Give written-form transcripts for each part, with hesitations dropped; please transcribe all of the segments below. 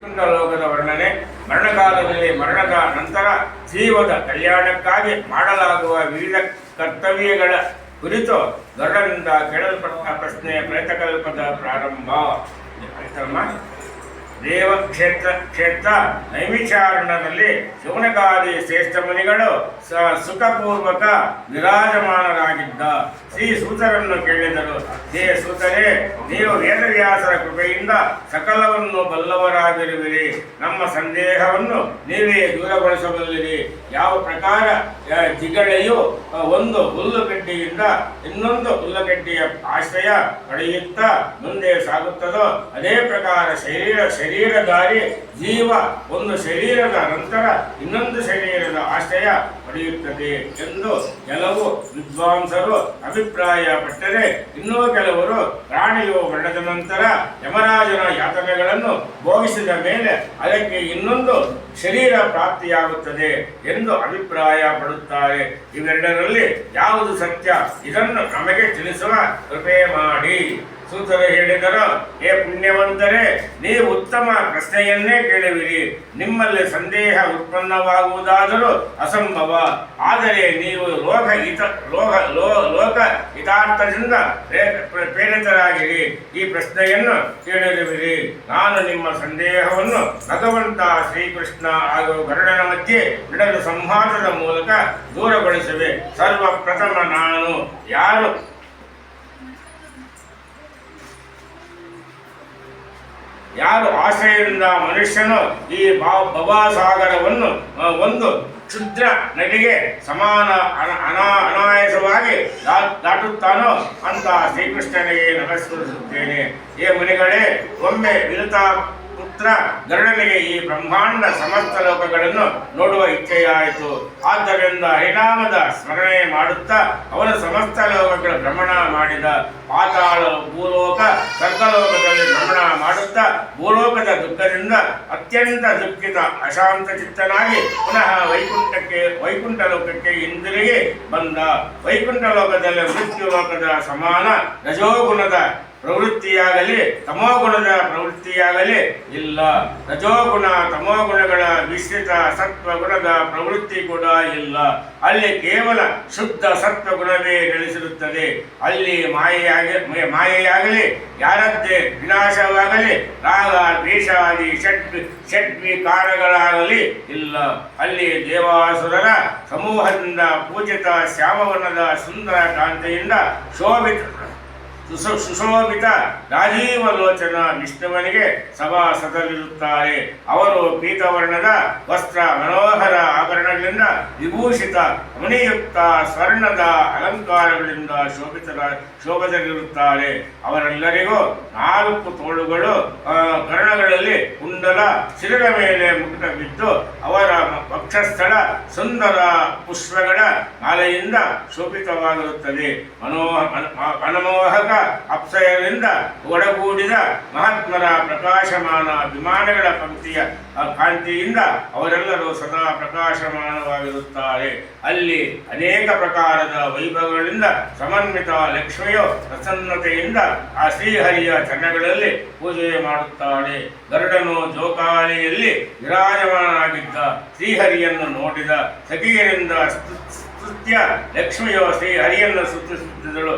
ಲೋಕದ ವರ್ಣನೆ, ಮರಣಕಾಲದಲ್ಲಿ ಮರಣದ ನಂತರ ಜೀವದ ಕಲ್ಯಾಣಕ್ಕಾಗಿ ಮಾಡಲಾಗುವ ವಿವಿಧ ಕರ್ತವ್ಯಗಳ ಕುರಿತು ಗರುಡನಿಂದ ಕೇಳಲ್ಪಟ್ಟ ಪ್ರಶ್ನೆ ಪ್ರೇತಕಲ್ಪದ ಪ್ರಾರಂಭ. ಕ್ಷೇತ್ರ ನೈಮಿಷಾರಣ್ಯದಲ್ಲಿ ಶೌನಕಾದಿ ಶ್ರೇಷ್ಠ ಮುನಿಗಳು ಸುಖಪೂರ್ವಕ ವಿರಾಜಮಾನರಾಗಿದ್ದ ಶ್ರೀ ಸೂತರನ್ನು ಕೇಳಿದರು. ಹೇ ಸೂತರೇ, ನೀವು ವೇದವ್ಯಾಸರ ಕೃಪೆಯಿಂದ ಸಕಲವನ್ನು ಬಲ್ಲವರಾಗಿರುವಿರಿ. ನಮ್ಮ ಸಂದೇಹವನ್ನು ನೀವೇ ದೂರಗೊಳಿಸಬಲ್ಲಿರಿ. ಯಾವ ಪ್ರಕಾರ ಜಿಗಳೆಯು ಒಂದು ಹುಲ್ಲುಗಡ್ಡೆಯಿಂದ ಇನ್ನೊಂದು ಹುಲ್ಲುಗಡ್ಡೆಯ ಆಶ್ರಯ ಪಡೆಯುತ್ತಾ ಮುಂದೆ ಸಾಗುತ್ತದೋ ಅದೇ ಪ್ರಕಾರ ಶರೀರಧಾರಿ ಜೀವ ಒಂದು ಶರೀರದ ನಂತರ ಇನ್ನೊಂದು ಶರೀರದ ಆಶ್ರಯ ಪಡೆಯುತ್ತದೆ ಎಂದು ಕೆಲವು ವಿದ್ವಾಂಸರು ಅಭಿಪ್ರಾಯ ಪಟ್ಟರೆ, ಇನ್ನೂ ಕೆಲವರು ಪ್ರಾಣಿಯು ಮರಣದ ನಂತರ ಯಮರಾಜನ ಯಾತನೆಗಳನ್ನು ಭೋಗಿಸಿದ ಮೇಲೆ ಅದಕ್ಕೆ ಇನ್ನೊಂದು ಶರೀರ ಪ್ರಾಪ್ತಿಯಾಗುತ್ತದೆ ಎಂದು ಅಭಿಪ್ರಾಯ ಪಡುತ್ತಾರೆ. ಇವೆರಡರಲ್ಲಿ ಯಾವುದು ಸತ್ಯ? ಇದನ್ನು ನಮಗೆ ತಿಳಿಸುವ ಕೃಪೆ ಮಾಡಿ. ಸೂತರು ಹೇಳಿದರು, ಹೇ ಪುಣ್ಯವಂತರೇ, ನೀವು ಉತ್ತಮ ಪ್ರಶ್ನೆಯನ್ನೇ ಕೇಳುವಿರಿ. ನಿಮ್ಮಲ್ಲಿ ಸಂದೇಹ ಉತ್ಪನ್ನವಾಗುವುದಾದರೂ ಅಸಂಭವ. ಆದರೆ ನೀವು ಲೋಕ ಹಿತಾರ್ಥದಿಂದ ಪ್ರೇರಿತರಾಗಿರಿ. ಈ ಪ್ರಶ್ನೆಯನ್ನು ಕೇಳಿರುವಿರಿ. ನಾನು ನಿಮ್ಮ ಸಂದೇಹವನ್ನು ಭಗವಂತ ಶ್ರೀಕೃಷ್ಣ ಹಾಗೂ ಗರುಡನ ಮಧ್ಯೆ ನಡೆದ ಸಂವಾದದ ಮೂಲಕ ದೂರಗೊಳಿಸುವೆ. ಸರ್ವಪ್ರಥಮ ನಾನು ಯಾರು ಆಶ್ರಯದಿಂದ ಮನುಷ್ಯನು ಈ ಭವಸಾಗರವನ್ನು ಒಂದು ಕ್ಷುದ್ರ ನದಿಗೆ ಸಮಾನ ಅನಾಯಾಸವಾಗಿ ದಾಟುತ್ತಾನೋ ಅಂತ ಶ್ರೀಕೃಷ್ಣನಿಗೆ ನಮಸ್ಕರಿಸುತ್ತೇನೆ. ಏ ಮುನಿಗಳೇ, ಒಮ್ಮೆ ವಿರುತ ಪುತ್ರ ಗರುಡನಿಗೆ ಈ ಬ್ರಹ್ಮಾಂಡ ಸಮಸ್ತ ಲೋಕಗಳನ್ನು ನೋಡುವ ಇಚ್ಛೆಯಾಯಿತು. ಆದ್ದರಿಂದ ಹರಿನಾಮದ ಸ್ಮರಣೆ ಮಾಡುತ್ತಾ ಅವನ ಸಮಸ್ತ ಲೋಕಗಳ ಭ್ರಮಣ ಮಾಡಿದ. ಪಾತಾಳ, ಭೂಲೋಕ, ಸ್ವರ್ಗಲೋಕದಲ್ಲಿ ಭ್ರಮಣ ಮಾಡುತ್ತಾ ಭೂಲೋಕದ ದುಃಖದಿಂದ ಅತ್ಯಂತ ದುಃಖಿತ ಅಶಾಂತ ಚಿತ್ತನಾಗಿ ಪುನಃ ವೈಕುಂಠ ಲೋಕಕ್ಕೆ ಹಿಂದಿರುಗಿ ಬಂದ. ವೈಕುಂಠ ಲೋಕದಲ್ಲಿ ಮೃತ್ಯು ಲೋಕದ ಸಮಾನ ರಜೋಗುಣದ ಪ್ರವೃತ್ತಿಯಾಗಲಿ ತಮೋಗುಣದ ಪ್ರವೃತ್ತಿಯಾಗಲಿ ಇಲ್ಲ. ರಜೋಗುಣ ತಮೋಗುಣಗಳ ಮಿಶ್ರಿತ ಸತ್ವಗುಣದ ಪ್ರವೃತ್ತಿ ಕೂಡ ಇಲ್ಲ. ಅಲ್ಲಿ ಕೇವಲ ಶುದ್ಧ ಸತ್ವಗುಣವೇ ನೆಲೆಸಿರುತ್ತದೆ. ಅಲ್ಲಿ ಮಾಯೆಯಾಗಲಿ ಯಾರದ್ದೇ ವಿನಾಶವಾಗಲಿ ರಾಗ ದ್ವೇಷಾದಿ ಷಡ್ವಿಕಾರಗಳಾಗಲಿ ಇಲ್ಲ. ಅಲ್ಲಿ ದೇವಾಸುರರ ಸಮೂಹದಿಂದ ಪೂಜಿತ ಶ್ಯಾಮವರ್ಣದ ಸುಂದರ ಕಾಂತಿಯಿಂದ ಸುಶೋಭಿತ ರಾಜೀವಲೋಚನ ವಿಷ್ಣುವನಿಗೆ ಸಭಾಸದಲ್ಲಿರುತ್ತಾರೆ. ಅವರು ಪೀತವರ್ಣದ ವಸ್ತ್ರ ಮನೋಹರ ಆಭರಣಗಳಿಂದ ವಿಭೂಷಿತ ಮಣಿಯುಕ್ತ ಸ್ವರ್ಣದ ಅಲಂಕಾರಗಳಿಂದ ಶೋಭಿತರಿರುತ್ತಾರೆ. ಅವರೆಲ್ಲರಿಗೂ 4 ತೋಳುಗಳು, ಕರ್ಣಗಳಲ್ಲಿ ಕುಂಡಲ, ಶಿರದ ಮೇಲೆ ಮುಕುಟವಿದ್ದು ಅವರ ವಕ್ಷಸ್ಥಳ ಸುಂದರ ಪುಷ್ಪಗಳ ಮಾಲೆಯಿಂದ ಶೋಭಿತವಾಗಿರುತ್ತದೆ. ಮನಮೋಹಕ ಅಪ್ಸರರಿಂದ ಒಡಗೂಡಿದ ಮಹಾತ್ಮರ ಪ್ರಕಾಶಮಾನ ವಿಮಾನಗಳ ಪಂಕ್ತಿಯ ಕಾಂತಿಯಿಂದ ಅವರೆಲ್ಲರೂ ಸದಾ ಪ್ರಕಾಶಮಾನವಾಗಿರುತ್ತಾರೆ. ಅಲ್ಲಿ ಅನೇಕ ಪ್ರಕಾರದ ವೈಭವಗಳಿಂದ ಸಮನ್ವಿತ ಲಕ್ಷ್ಮಿಯು ಪ್ರಸನ್ನತೆಯಿಂದ ಆ ಶ್ರೀಹರಿಯ ಚರಣಗಳಲ್ಲಿ ಪೂಜೆ ಮಾಡುತ್ತಾಳೆ. ಗರುಡನು ಜೋಕಾಲಿಯಲ್ಲಿ ವಿರಾಜಮಾನಾಗಿದ್ದ ಶ್ರೀಹರಿಯನ್ನು ನೋಡಿದ ಸಖಿಯರಿಂದ ಲಕ್ಷ್ಮಿಯು ಶ್ರೀಹರಿಯನ್ನು ಸ್ತುತಿಸುತ್ತಿದ್ದಳು.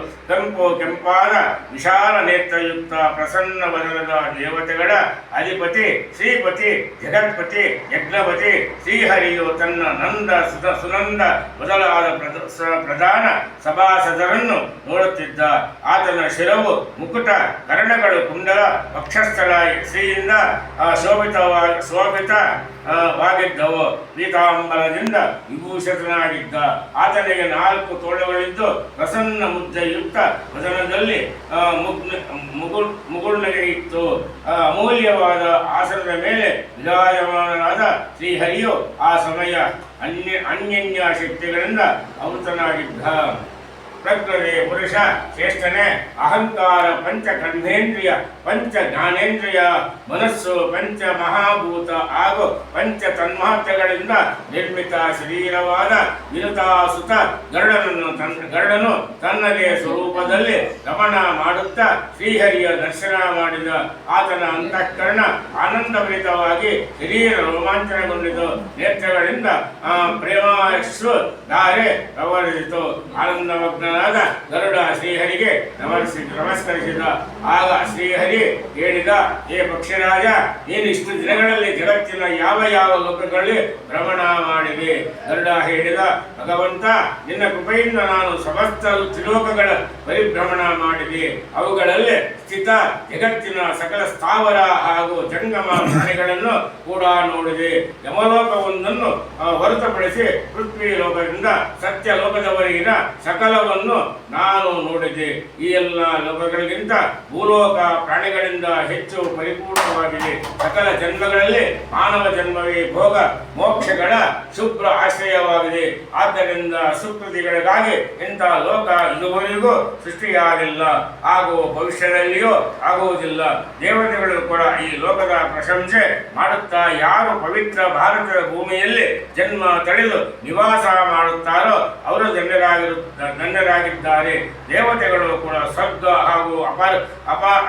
ಕೆಂಪಾದ ವಿಶಾಲ ನೇತ್ರಯುಕ್ತ ಪ್ರಸನ್ನ ವದನದ ದೇವತೆಗಳ ಅಧಿಪತಿ ಶ್ರೀಪತಿ ಜಗತ್ಪತಿ ಯಜ್ಞಪತಿ ಶ್ರೀಹರಿಯು ತನ್ನ ನಂದ ಸುನಂದ ಮೊದಲಾದ ಪ್ರಧಾನ ಸಭಾಸದರನ್ನು ನೋಡುತ್ತಿದ್ದ. ಆತನ ಶಿರವು ಮುಕುಟ, ಕರ್ಣಗಳು ಕುಂಡಲ, ವಕ್ಷಸ್ಥಳ ಶ್ರೀಯಿಂದ ಶೋಭಿತವಾಗಿದ್ದವು. ಪೀತಾಂಬರದಿಂದ ವಿಭೂಷಿತನಾಗಿದ್ದ. ಆತನಿಗೆ 4 ತೋಳುಗಳಿದ್ದು ಪ್ರಸನ್ನ ಮುದ್ದೆಯುಕ್ತ ವದನದಲ್ಲಿ ಮುಗುಳ್ನಗೆ ಇತ್ತು. ಅಮೂಲ್ಯವಾದ ಆಸನದ ಮೇಲೆ ವಿರಾಜಮಾನನಾದ ಶ್ರೀಹರಿಯು ಆ ಸಮಯ ಅನ್ಯನ್ಯ ಶಕ್ತಿಗಳಿಂದ ಆವೃತನಾಗಿದ್ದ. ಪ್ರಕೃತಿ ಪುರುಷ ಶ್ರೇಷ್ಠನೇ, ಅಹಂಕಾರ ಪಂಚ ಕರ್ಮೇಂದ್ರಿಯ ಪಂಚ ಜ್ಞಾನೇಂದ್ರಿಯ ಮನಸ್ಸು ಪಂಚ ಮಹಾಭೂತ ಹಾಗೂ ಪಂಚ ತನ್ಮಾತ್ರೆಗಳಿಂದ ನಿರ್ಮಿತ ಶರೀರವಾದ ವಿನುತಾಸುತ ಗರುಡನು ತನ್ನದೇ ಸ್ವರೂಪದಲ್ಲಿ ರಮಣ ಮಾಡುತ್ತಾ ಶ್ರೀಹರಿಯ ದರ್ಶನ ಮಾಡಿದ ಆತನ ಅಂತಃಕರಣ ಆನಂದಭರಿತವಾಗಿ ಶರೀರ ರೋಮಾಂಚನಗೊಂಡಿತು. ನೇತ್ರಗಳಿಂದ ಪ್ರೇಮಾಶ್ರು ಧಾರೆ ಪ್ರವರ್ತಿತು. ಆನಂದಮಗ್ನಾದ ಗರುಡ ಶ್ರೀಹರಿಗೆ ನಮಸ್ಕರಿಸಿದ. ಆಗ ಶ್ರೀಹರಿ ಹೇಳಿದ, ಹೇ ಪಕ್ಷಿರಾಜ, ನೀನು ಇಷ್ಟು ದಿನಗಳಲ್ಲಿ ಜಗತ್ತಿನ ಯಾವ ಯಾವ ಲೋಕಗಳಲ್ಲಿ ಭ್ರಮಣ ಮಾಡಿದೆ? ಗರುಡ ಹೇಳಿದ, ಭಗವಂತ, ನಿನ್ನ ಕೃಪೆಯಿಂದ ನಾನು ಸಮಸ್ತ ತ್ರಿಲೋಕಗಳ ಪರಿಭ್ರಮಣ ಮಾಡಿದೆ. ಅವುಗಳಲ್ಲಿ ಸ್ಥಿತ ಜಗತ್ತಿನ ಸಕಲ ಸ್ಥಾವರ ಹಾಗೂ ಜಂಗಮ ಪ್ರಾಣಿಗಳನ್ನು ಕೂಡ ನೋಡಿದೆ. ಯಮಲೋಕವೊಂದನ್ನು ಹೊರತುಪಡಿಸಿ ಪೃಥ್ವಿ ಲೋಕದಿಂದ ಸತ್ಯ ಲೋಕದವರೆಗಿನ ಸಕಲವನ್ನು ನಾನು ನೋಡಿದೆ. ಈ ಎಲ್ಲ ಲೋಕಗಳಿಗಿಂತ ಭೂಲೋಕ ಪ್ರಾಣಿಗಳಿಂದ ಹೆಚ್ಚು ಪರಿಪೂರ್ಣವಾಗಿದೆ. ಸಕಲ ಜನ್ಮಗಳಲ್ಲಿ ಮಾನವ ಜನ್ಮವೇ ಭೋಗ ಮೋಕ್ಷಗಳ ಶುಭ್ರ ಆಶ್ರಯವಾಗಿದೆ. ಆದ್ದರಿಂದ ಸುಕೃತಿಗಳಿಗಾಗಿ ಇಂತಹ ಲೋಕ ಇದುವರೆಗೂ ಸೃಷ್ಟಿಯಾಗಿಲ್ಲ ಹಾಗೂ ಭವಿಷ್ಯದಲ್ಲಿಯೂ ಆಗುವುದಿಲ್ಲ. ದೇವತೆಗಳು ಕೂಡ ಈ ಲೋಕದ ಪ್ರಶಂಸೆ ಮಾಡುತ್ತಾ ಯಾರು ಪವಿತ್ರ ಭಾರತದ ಭೂಮಿಯಲ್ಲಿ ಜನ್ಮ ತಳೆದು ನಿವಾಸ ಮಾಡುತ್ತಾರೋ ಅವರು ಧನ್ಯರಾಗಿದ್ದಾರೆ. ದೇವತೆಗಳು ಕೂಡ ಸ್ವರ್ಗ ಹಾಗೂ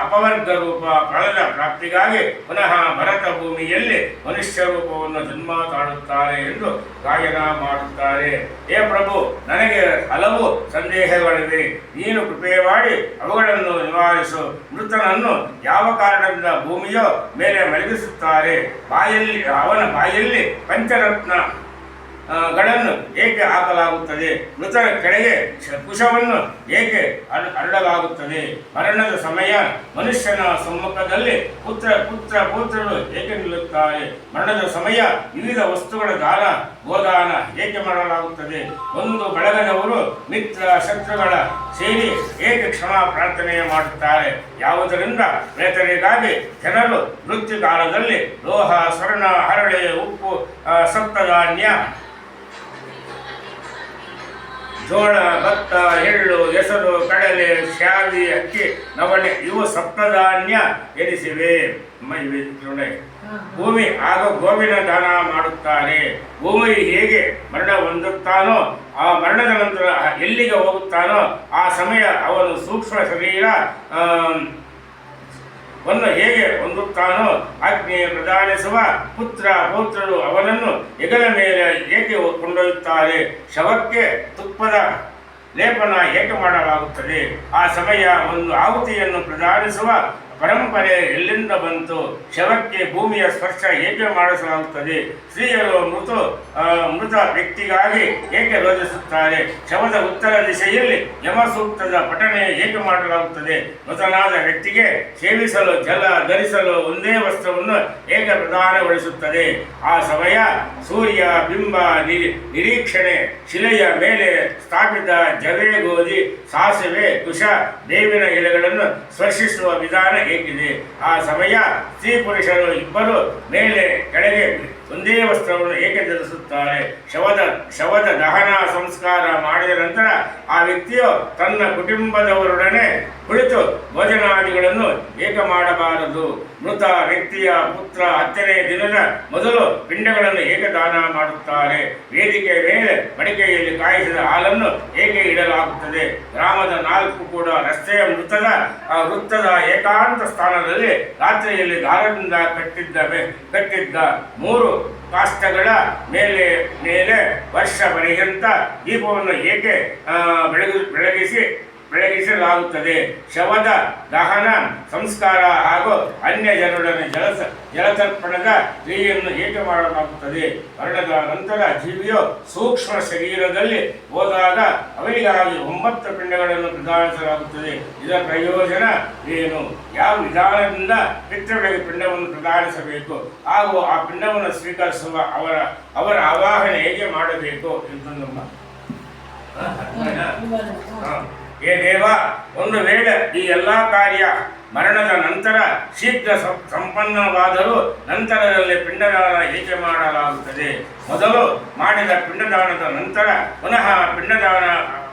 ಅಪವರ್ಗ ರೂಪ ಫಲದ ಪ್ರಾಪ್ತಿಗಾಗಿ ಪುನಃ ಭರತ ಭೂಮಿಯಲ್ಲಿ ಮನುಷ್ಯ ರೂಪವನ್ನು ಜನ್ಮ ತಾಳುತ್ತಾರೆ ಎಂದು ಗಾಯನ ಮಾಡುತ್ತಾರೆ. ಹೇ ಪ್ರಭು, ನನಗೆ ಹಲವು ಸಂದೇಹಗಳಿವೆ. ನೀನು ಕೃಪೆ ಮಾಡಿ ಅವುಗಳನ್ನು ನಿವಾರಿಸು. ಮೃತನನ್ನು ಯಾವ ಕಾರಣದಿಂದ ಭೂಮಿಯೋ ಮೇಲೆ ಮಲಗಿಸುತ್ತಾರೆ? ಅವನ ಬಾಯಲ್ಲಿ ಪಂಚರತ್ನ ಗಳನ್ನು ಏಕೆ ಹಾಕಲಾಗುತ್ತದೆ? ಮೃತರ ಕೆಳಗೆ ಕುಶವನ್ನು ಏಕೆ ಹರಡಲಾಗುತ್ತದೆ? ಮರಣದ ಸಮಯ ಮನುಷ್ಯನ ಸಮ್ಮುಖದಲ್ಲಿ ಪುತ್ರರು ಏಕೆ ನಿಲ್ಲುತ್ತಾರೆ? ಮರಣದ ಸಮಯ ವಿವಿಧ ವಸ್ತುಗಳ ದಾನ ಗೋದಾನ ಏಕೆ ಮಾಡಲಾಗುತ್ತದೆ? ಒಂದು ಬಳಗದವರು ಮಿತ್ರ ಶತ್ರುಗಳ ಸೇರಿ ಏಕೆ ಕ್ಷಮಾ ಪ್ರಾರ್ಥನೆ ಮಾಡುತ್ತಾರೆ? ಯಾವುದರಿಂದ ಪ್ರೇತರಿಗಾಗಿ ಜನರು ಮೃತ್ಯು ಕಾಲದಲ್ಲಿ ಲೋಹ ಸ್ವರ್ಣ ಹರಳೆ ಉಪ್ಪು ಸಪ್ತಧಾನ್ಯ ಜೋಳ ಭತ್ತ ಎಳ್ಳು ಹೆಸರು ಕಡಲೆ ಶಾವಿ ಅಕ್ಕಿ ನವಣೆ ಇವು ಸಪ್ತಧಾನ್ಯ ಎನಿಸಿವೆ. ಭೂಮಿ ಹಾಗೂ ಗೋವಿನ ದಾನ ಮಾಡುತ್ತಾರೆ. ಭೂಮಿ ಹೇಗೆ ಮರಣ ಹೊಂದುತ್ತಾನೋ ಆ ಮರಣದ ನಂತರ ಎಲ್ಲಿಗೆ ಹೋಗುತ್ತಾನೋ ಆ ಸಮಯ ಅವನು ಸೂಕ್ಷ್ಮ ಶರೀರ ವನ್ನು ಹೇಗೆ ಹೊಂದುತ್ತಾನೋ ಅಗ್ನಿ ಪ್ರದಾನಿಸುವ ಪೌತ್ರರು ಅವನನ್ನು ಹೆಗಲ ಮೇಲೆ ಏಕೆ ಕೊಂಡೊಯ್ಯುತ್ತಾರೆ? ಶವಕ್ಕೆ ತುಪ್ಪದ ಲೇಪನ ಏಕೆ ಮಾಡಲಾಗುತ್ತದೆ? ಆ ಸಮಯ ಒಂದು ಆಹುತಿಯನ್ನು ಪ್ರದಾನಿಸುವ ಪರಂಪರೆ ಎಲ್ಲಿಂದ ಬಂತು? ಶವಕ್ಕೆ ಭೂಮಿಯ ಸ್ಪರ್ಶ ಏಕೆ ಮಾಡಿಸಲಾಗುತ್ತದೆ? ಸ್ತ್ರೀಯರು ಮೃತ ವ್ಯಕ್ತಿಗಾಗಿ ಏಕೆ ರೋಧಿಸುತ್ತಾರೆ? ಶವದ ಉತ್ತರ ದಿಶೆಯಲ್ಲಿ ಯಮಸೂಕ್ತದ ಪಠನೆ ಏಕೆ ಮಾಡಲಾಗುತ್ತದೆ? ಮೃತನಾದ ವ್ಯಕ್ತಿಗೆ ಸೇವಿಸಲು ಜಲ ಧರಿಸಲು ಒಂದೇ ವಸ್ತ್ರವನ್ನು ಏಕೆ ಪ್ರದಾನಗೊಳಿಸುತ್ತದೆ? ಆ ಸಮಯ ಸೂರ್ಯ ಬಿಂಬ ನಿರೀಕ್ಷಣೆ ಶಿಲೆಯ ಮೇಲೆ ಸ್ಥಾಪಿತ ಜವೆ ಗೋಧಿ ಸಾಸಿವೆ ಕುಶ ಬೇವಿನ ಎಲೆಗಳನ್ನು ಸ್ಪರ್ಶಿಸುವ ವಿಧಾನ ಏಕಿದೆ? ಆ ಸಮಯ ಸ್ತ್ರೀ ಪುರುಷರು ಇಬ್ಬರು ಮೇಲೆ ಕೆಳಗೆ ಒಂದೇ ವಸ್ತ್ರವನ್ನು ಏಕೆ ಧರಿಸುತ್ತಾರೆ? ಶವದ ದಹನ ಸಂಸ್ಕಾರ ಮಾಡಿದ ನಂತರ ಆ ವ್ಯಕ್ತಿಯು ತನ್ನ ಕುಟುಂಬದವರೊಡನೆ ಕುಳಿತು ಭೋಜನಾದಿಗಳನ್ನು ಏಕೆ ಮಾಡಬಾರದು? ಮೃತ ವ್ಯಕ್ತಿಯ ಪುತ್ರ 10ನೇ ದಿನದ ಮೊದಲು ಪಿಂಡಗಳನ್ನು ಏಕೆ ದಾನ ಮಾಡುತ್ತಾರೆ? ವೇದಿಕೆಯ ಮೇಲೆ ಮಡಿಕೆಯಲ್ಲಿ ಕಾಯಿಸಿದ ಹಾಲನ್ನು ಏಕೆ ಇಡಲಾಗುತ್ತದೆ? ಗ್ರಾಮದ 4 ಕೂಡ ರಸ್ತೆಯ ವೃತ್ತದ ಏಕಾಂತ ಸ್ಥಾನದಲ್ಲಿ ರಾತ್ರಿಯಲ್ಲಿ ದಾರದಿಂದ ಕಟ್ಟಿದ್ದ 3 ಕಾಷ್ಟಗಳ ಮೇಲೆ ವರ್ಷ ಪರ್ಯಂತ ದೀಪವನ್ನು ಏಕೆ ಬೆಳಗಿಸಲಾಗುತ್ತದೆ? ಶವದ ದಹನ ಸಂಸ್ಕಾರ ಹಾಗೂ ಅನ್ಯ ಜನರೊಡನೆ ಜಲತರ್ಪಣದ ಕ್ರಿಯೆಯನ್ನು ಏಕೆ ಮಾಡಲಾಗುತ್ತದೆ? ಮರಣದ ನಂತರ ಜೀವಿಯು ಸೂಕ್ಷ್ಮ ಶರೀರದಲ್ಲಿ ಹೋದಾಗ ಅವರಿಗಾಗಿ 9 ಪಿಂಡಗಳನ್ನು ಪ್ರದಾನಿಸಲಾಗುತ್ತದೆ. ಇದರ ಪ್ರಯೋಜನ ಏನು? ಯಾವ ವಿಧಾನದಿಂದ ಪಿತೃಗಳಿಗೆ ಪಿಂಡವನ್ನು ಪ್ರದಾನಿಸಬೇಕು ಹಾಗೂ ಆ ಪಿಂಡವನ್ನು ಸ್ವೀಕರಿಸುವ ಅವರ ಆವಾಹನೆ ಹೇಗೆ ಮಾಡಬೇಕು ಎಂದು ನಮ್ಮ ಏ ದೇವ, ಒಂದು ವೇಳೆ ಈ ಎಲ್ಲ ಕಾರ್ಯ ಮರಣದ ನಂತರ ಶೀಘ್ರ ಸಂಪನ್ನವಾದರೂ ನಂತರದಲ್ಲಿ ಪಿಂಡದಾನ ಏಕೆ ಮಾಡಲಾಗುತ್ತದೆ? ಮೊದಲು ಮಾಡಿದ ಪಿಂಡದಾನದ ನಂತರ ಪುನಃ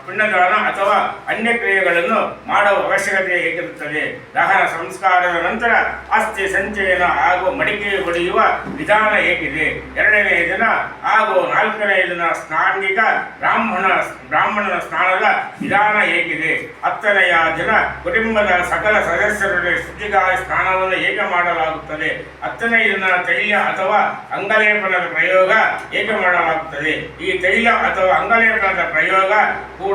ಪಿಂಡದಾನ ಅಥವಾ ಅನ್ಯ ಕ್ರಿಯೆಗಳನ್ನು ಮಾಡುವ ಅವಶ್ಯಕತೆ ಹೇಗಿರುತ್ತದೆ? ದಹನ ಸಂಸ್ಕಾರದ ನಂತರ ಅಸ್ಥಿ ಸಂಚಯನ ಹಾಗೂ ಮಡಿಕೆ ಹೊಡೆಯುವ ವಿಧಾನ ಹೇಗಿದೆ? ಎರಡನೆಯ ದಿನ ಹಾಗೂ ನಾಲ್ಕನೆಯ ದಿನ ಸ್ನಾಂಗಿಕ ಬ್ರಾಹ್ಮಣನ ಸ್ನಾನದ ವಿಧಾನ ಹೇಗಿದೆ? ಹತ್ತನೆಯ ದಿನ ಕುಟುಂಬದ ಸಕಲ ಸದಸ್ಯರಲ್ಲಿ ಶುದ್ಧಿಗಾಗಿ ಸ್ನಾನವನ್ನು ಹೇಗೆ ಮಾಡಲಾಗುತ್ತದೆ? ಹತ್ತನೆಯ ದಿನ ತೈಲ ಅಥವಾ ಅಂಗಲೇಪನದ ಪ್ರಯೋಗ ಹೇಗೆ ಮಾಡಲಾಗುತ್ತದೆ? ಈ ತೈಲ ಅಥವಾ ಅಂಗಲೇಪನದ ಪ್ರಯೋಗ ಕೂಡ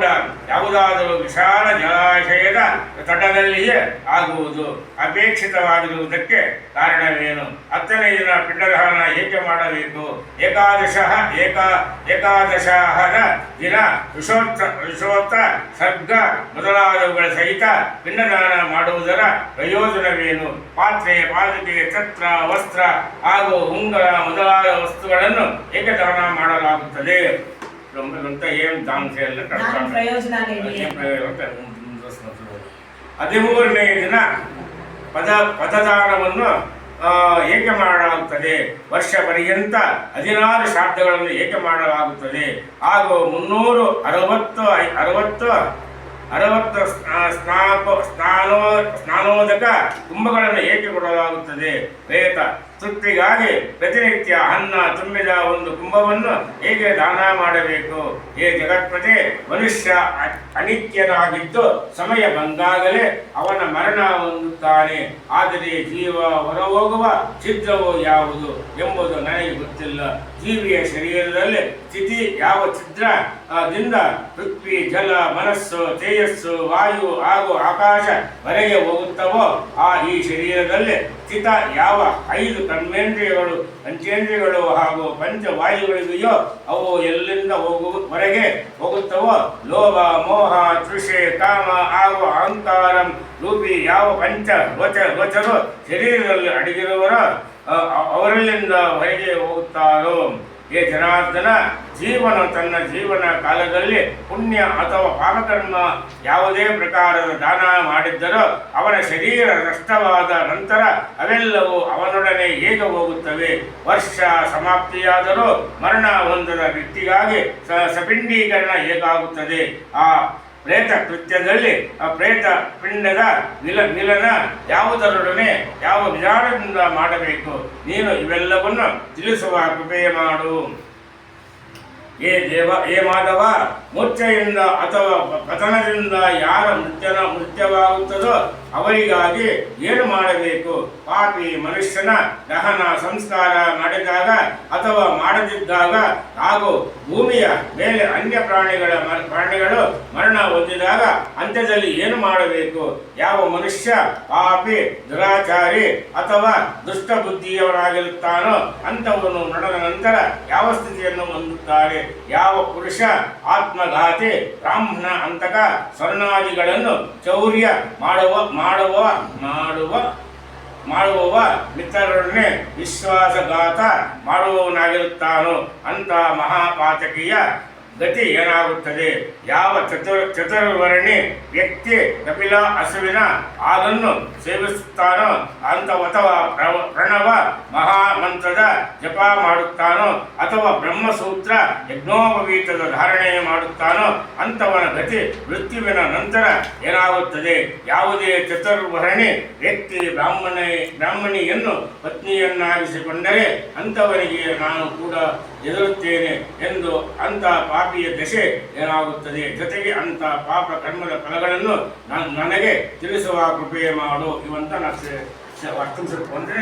ಯಾವುದಾದರೂ ವಿಶಾಲ ಜಲಾಶಯದ ತಟದಲ್ಲಿಯೇ ಆಗುವುದು ಅಪೇಕ್ಷಿತವಾಗಿರುವುದಕ್ಕೆ ಕಾರಣವೇನು? ಹತ್ತನೇ ದಿನ ಪಿಂಡದಾನ ಏಕೆ ಮಾಡಬೇಕು? ಏಕಾದಶದ ದಿನ ವಿಷೋತ್ತ ಸರ್ಗ ಮೊದಲಾದವುಗಳ ಸಹಿತ ಪಿಂಡದಾನ ಮಾಡುವುದರ ಪ್ರಯೋಜನವೇನು? ಪಾತ್ರೆ, ಪಾದಕೆ, ಛತ್ರ, ವಸ್ತ್ರ ಹಾಗೂ ಉಂಗುರ ಮೊದಲಾದ ವಸ್ತುಗಳನ್ನು ಏಕೆ ದಾನ ಮಾಡಲಾಗುತ್ತದೆ? ಏನ್ ದಾನ ಪ್ರಯೋಜನ. 13ನೇ ದಿನ ಪದದಾನವನ್ನು ಏಕೆ ಮಾಡಲಾಗುತ್ತದೆ? ವರ್ಷ ಪರ್ಯಂತ 16 ಶ್ರಾದ್ದಗಳನ್ನು ಏಕೆ ಮಾಡಲಾಗುತ್ತದೆ? ಹಾಗೂ 360 ಸ್ನಾನೋದಕ ಕುಂಭಗಳನ್ನು ಏಕೆ ಕೊಡಲಾಗುತ್ತದೆ? ಪ್ರೇತ ತೃಪ್ತಿಗಾಗಿ ಪ್ರತಿನಿತ್ಯ ಅನ್ನ ತುಂಬಿದ ಒಂದು ಕುಂಭವನ್ನು ಹೇಗೆ ದಾನ ಮಾಡಬೇಕು? ಹೇ ಜಗತ್ಪತಿ, ಮನುಷ್ಯ ಅನಿತ್ಯನಾಗಿದ್ದು ಸಮಯ ಬಂದಾಗಲೇ ಅವನ ಮರಣ ಹೊಂದುತ್ತಾನೆ. ಆದರೆ ಜೀವ ಹೊರಹೋಗುವ ಛಿದ್ರವು ಯಾವುದು ಎಂಬುದು ನನಗೆ ಗೊತ್ತಿಲ್ಲ. ಜೀವಿಯ ಶರೀರದಲ್ಲಿ ಸ್ಥಿತಿ ಯಾವ ಛಿದ್ರದಿಂದ ಪೃಥ್ವಿ, ಜಲ, ಮನಸ್ಸು, ತೇಜಸ್ಸು, ವಾಯು ಹಾಗೂ ಆಕಾಶ ವರೆಗೆ ಹೋಗುತ್ತವೋ ಈ ಶರೀರದಲ್ಲಿ ಸ್ಥಿತ ಯಾವ 5 ಕರ್ಮೇಂದ್ರಿಯಗಳು, ಪಂಚೇಂದ್ರಿಯಗಳು ಹಾಗೂ ಪಂಚವಾಯುಗಳಿವೆಯೋ ಅವು ಎಲ್ಲಿಂದ ಹೊರಗೆ ಹೋಗುತ್ತವೋ ಲೋಭ, ಮೋಹ, ತೃಷೆ, ಕಾಮ ಹಾಗೂ ಅಹಂಕಾರ ರೂಪಿ ಯಾವ ಪಂಚ ಗೋಚರು ಶರೀರದಲ್ಲಿ ಅಡಗಿರುವರೋ ಅವರಲ್ಲಿಂದ ಹೊರಗೆ ಹೋಗುತ್ತಾರೋ? ಹೇ ಜನಾರ್ದನ, ಜೀವನ ತನ್ನ ಜೀವನ ಕಾಲದಲ್ಲಿ ಪುಣ್ಯ ಅಥವಾ ಪಾಪಕರ್ಮ ಯಾವುದೇ ಪ್ರಕಾರದ ದಾನ ಮಾಡಿದ್ದರೂ ಅವನ ಶರೀರ ನಷ್ಟವಾದ ನಂತರ ಅವೆಲ್ಲವೂ ಅವನೊಡನೆ ಹೇಗೆ ಹೋಗುತ್ತವೆ? ವರ್ಷ ಸಮಾಪ್ತಿಯಾದರೂ ಮರಣ ಹೊಂದದ ವ್ಯಕ್ತಿಗಾಗಿ ಸಪಿಂಡೀಕರಣ ಹೇಗಾಗುತ್ತದೆ? ಆ ಪ್ರೇತ ಕೃತ್ಯದಲ್ಲಿ ಪ್ರೇತ ಪಿಂಡದ ಮಿಲನ ಯಾವುದರೊಡನೆ ಯಾವ ವಿಧಾನದಿಂದ ಮಾಡಬೇಕು? ನೀನು ಇವೆಲ್ಲವನ್ನು ತಿಳಿಸುವ ಕೃಪೆ ಮಾಡು. ಹೇ ಮಾಧವ, ಮೂರ್ಛೆಯಿಂದ ಅಥವಾ ಪತನದಿಂದ ಯಾರ ಮೃತ್ಯವಾಗುತ್ತದೋ ಅವರಿಗಾಗಿ ಏನು ಮಾಡಬೇಕು? ಪಾಪಿ ಮನುಷ್ಯನ ದಹನ ಸಂಸ್ಕಾರ ಮಾಡಿದಾಗ ಅಥವಾ ಮಾಡದಿದ್ದಾಗ ಹಾಗೂ ಭೂಮಿಯ ಮೇಲೆ ಅನ್ಯ ಪ್ರಾಣಿಗಳು ಮರಣ ಹೊಂದಿದಾಗ ಅಂತ್ಯದಲ್ಲಿ ಏನು ಮಾಡಬೇಕು? ಯಾವ ಮನುಷ್ಯ ಪಾಪಿ, ದುರಾಚಾರಿ ಅಥವಾ ದುಷ್ಟ ಬುದ್ಧಿಯವನಾಗಿರುತ್ತಾನೋ ಅಂಥವನು ನಡೆದ ನಂತರ ಯಾವ ಸ್ಥಿತಿಯನ್ನು ಹೊಂದುತ್ತಾರೆ? ಯಾವ ಪುರುಷ ಆತ್ಮಘಾತಿ, ಬ್ರಾಹ್ಮಣ, ಅಂತಕ, ಸ್ವರ್ಣಾದಿಗಳನ್ನು ಚೌರ್ಯ ಮಾಡುವವ ಮಿತ್ರರೊಡನೆ ವಿಶ್ವಾಸಘಾತ ಮಾಡುವವನಾಗಿರುತ್ತಾನೋ ಅಂತ ಮಹಾಪಾತಕಿಯ ಗತಿ ಏನಾಗುತ್ತದೆ? ಯಾವ ಚತುರ್ವರ್ಣಿ ವ್ಯಕ್ತಿ ಕಪಿಲ ಹಸುವಿನ ಹಾಲನ್ನು ಸೇವಿಸುತ್ತಾನೋ ಅಥವಾ ಪ್ರಣವ ಮಹಾಮಂತ್ರದ ಜಪ ಮಾಡುತ್ತಾನೋ ಅಥವಾ ಬ್ರಹ್ಮಸೂತ್ರ ಯಜ್ಞೋಪವೀತದ ಧಾರಣೆ ಮಾಡುತ್ತಾನೋ ಅಂಥವನ ಗತಿ ಮೃತ್ಯುವಿನ ನಂತರ ಏನಾಗುತ್ತದೆ? ಯಾವುದೇ ಚತುರ್ವರ್ಣಿ ವ್ಯಕ್ತಿ ಬ್ರಾಹ್ಮಣಿಯನ್ನು ಪತ್ನಿಯನ್ನಾಗಿಸಿಕೊಂಡರೆ ಅಂಥವನಿಗೆ ನಾನು ಕೂಡ ಎದುರುತ್ತೇನೆ ಎಂದು ಅಂಥ ಪಾಪಿಯ ದಶೆ ಏನಾಗುತ್ತದೆ? ಜೊತೆಗೆ ಅಂಥ ಪಾಪ ಕರ್ಮದ ಫಲಗಳನ್ನು ನನಗೆ ತಿಳಿಸುವ ಕೃಪೆ ಮಾಡು ಇವಂತ ನಾನು ಅರ್ಥ ಮಾಡ್ಕೊಂಡ್ರೆ